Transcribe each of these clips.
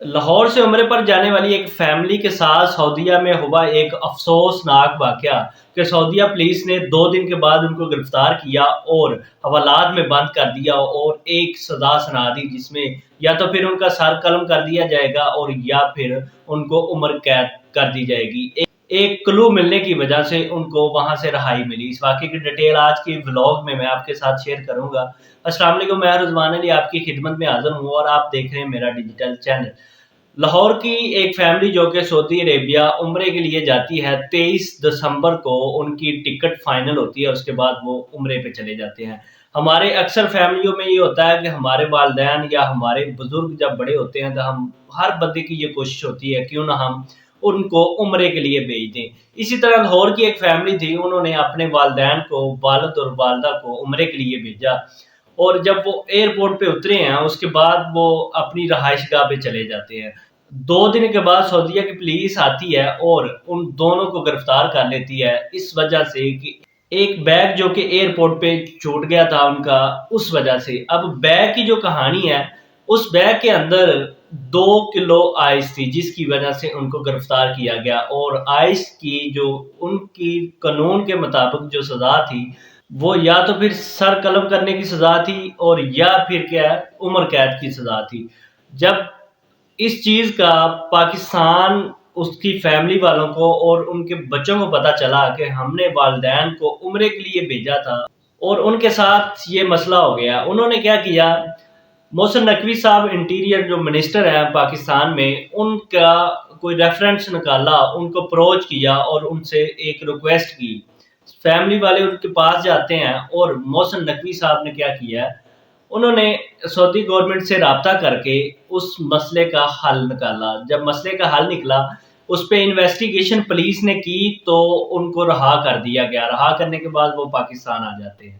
لاہور سے عمرے پر جانے والی ایک فیملی کے ساتھ سعودیہ میں ہوا ایک افسوسناک واقعہ کہ سعودیہ پولیس نے 2 دن کے بعد ان کو گرفتار کیا اور حوالات میں بند کر دیا اور ایک سزا سنا دی، جس میں یا تو پھر ان کا سر قلم کر دیا جائے گا اور یا پھر ان کو عمر قید کر دی جائے گی۔ ایک کلو ملنے کی وجہ سے ان کو وہاں سے رہائی ملی۔ اس واقعے کی ڈیٹیل آج کی ولاگ میں آپ کے ساتھ شیئر کروں گا۔ السلام علیکم، میں رضوان علی آپ کی خدمت میں حاضر ہوں اور آپ دیکھ رہے ہیں میرا ڈیجیٹل چینل۔ لاہور کی ایک فیملی جو کہ سعودی عربیہ عمرے کے لیے جاتی ہے، 23 دسمبر کو ان کی ٹکٹ فائنل ہوتی ہے، اس کے بعد وہ عمرے پہ چلے جاتے ہیں۔ ہمارے اکثر فیملیوں میں یہ ہوتا ہے کہ ہمارے والدین یا ہمارے بزرگ جب بڑے ہوتے ہیں تو ہم ہر بندے کی یہ کوشش ہوتی ہے کیوں نہ ہم ان کو عمرے کے لیے بھیج دیں۔ اسی طرح لاہور کی ایک فیملی تھی، انہوں نے اپنے والدین کو، والد اور والدہ کو عمرے کے لیے بھیجا، اور جب وہ ایئرپورٹ پہ اترے ہیں اس کے بعد وہ اپنی رہائش گاہ پہ چلے جاتے ہیں۔ 2 دن کے بعد سعودیہ کی پولیس آتی ہے اور ان دونوں کو گرفتار کر لیتی ہے، اس وجہ سے کہ ایک بیگ جو کہ ایئرپورٹ پہ چھوٹ گیا تھا ان کا، اس وجہ سے۔ اب بیگ کی جو کہانی ہے، اس بیگ کے اندر 2 کلو آئس تھی، جس کی وجہ سے ان کو گرفتار کیا گیا، اور آئس کی جو ان کی قانون کے مطابق جو سزا تھی وہ یا تو پھر سر قلم کرنے کی سزا تھی اور یا پھر کیا ہے، عمر قید کی سزا تھی۔ جب اس چیز کا پاکستان، اس کی فیملی والوں کو اور ان کے بچوں کو پتا چلا کہ ہم نے والدین کو عمرے کے لیے بھیجا تھا اور ان کے ساتھ یہ مسئلہ ہو گیا، انہوں نے کیا کیا، محسن نقوی صاحب انٹیریئر جو منسٹر ہیں پاکستان میں، ان کا کوئی ریفرنس نکالا، ان کو اپروچ کیا اور ان سے ایک ریکویسٹ کی۔ فیملی والے ان کے پاس جاتے ہیں اور محسن نقوی صاحب نے کیا کیا، انہوں نے سعودی گورنمنٹ سے رابطہ کر کے اس مسئلے کا حل نکالا۔ جب مسئلے کا حل نکلا، اس پہ انویسٹیگیشن پولیس نے کی تو ان کو رہا کر دیا گیا۔ رہا کرنے کے بعد وہ پاکستان آ جاتے ہیں۔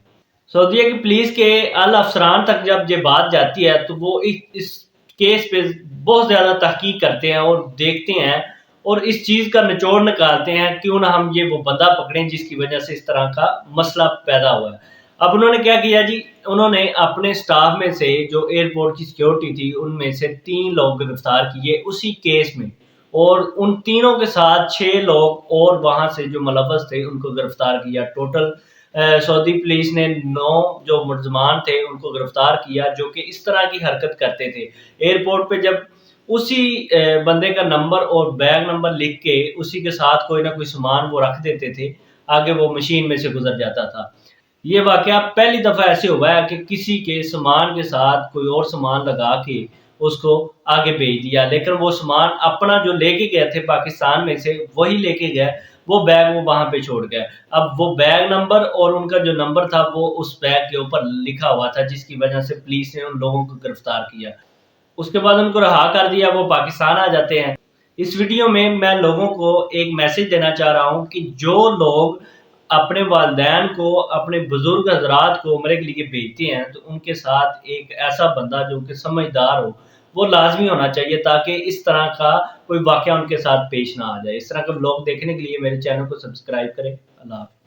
سعودیہ کی پولیس کے اعلی افسران تک جب یہ بات جاتی ہے تو وہ اس کیس پہ بہت زیادہ تحقیق کرتے ہیں اور دیکھتے ہیں اور اس چیز کا نچوڑ نکالتے ہیں کیوں نہ ہم یہ وہ بندہ پکڑیں جس کی وجہ سے اس طرح کا مسئلہ پیدا ہوا ہے۔ اب انہوں نے کیا کیا جی، انہوں نے اپنے سٹاف میں سے جو ایئرپورٹ کی سیکیورٹی تھی ان میں سے 3 لوگ گرفتار کیے اسی کیس میں، اور ان تینوں کے ساتھ 6 لوگ اور وہاں سے جو ملوث تھے ان کو گرفتار کیا۔ ٹوٹل سعودی پولیس نے 9 جو ملزمان تھے ان کو گرفتار کیا جو کہ اس طرح کی حرکت کرتے تھے۔ ایئرپورٹ پہ جب اسی بندے کا نمبر اور بیگ نمبر لکھ کے اسی کے ساتھ کوئی نہ کوئی سامان وہ رکھ دیتے تھے، آگے وہ مشین میں سے گزر جاتا تھا۔ یہ واقعہ پہلی دفعہ ایسے ہوا ہے کہ کسی کے سامان کے ساتھ کوئی اور سامان لگا کے اس کو آگے بھیج دیا، لیکن وہ سامان اپنا جو لے کے گئے تھے پاکستان میں سے وہی لے کے گئے، وہ بیگ وہ وہاں پہ چھوڑ گئے۔ اب وہ بیگ نمبر اور ان کا جو نمبر تھا وہ اس بیگ کے اوپر لکھا ہوا تھا، جس کی وجہ سے پولیس نے ان لوگوں کو گرفتار کیا۔ اس کے بعد ان کو رہا کر دیا، وہ پاکستان آ جاتے ہیں۔ اس ویڈیو میں میں لوگوں کو ایک میسج دینا چاہ رہا ہوں کہ جو لوگ اپنے والدین کو، اپنے بزرگ حضرات کو عمرے کے لیے بھیجتے ہیں تو ان کے ساتھ ایک ایسا بندہ جو کہ سمجھدار ہو وہ لازمی ہونا چاہیے، تاکہ اس طرح کا کوئی واقعہ ان کے ساتھ پیش نہ آ جائے۔ اس طرح کے ولاگ دیکھنے کے لیے میرے چینل کو سبسکرائب کریں۔ اللہ حافظ۔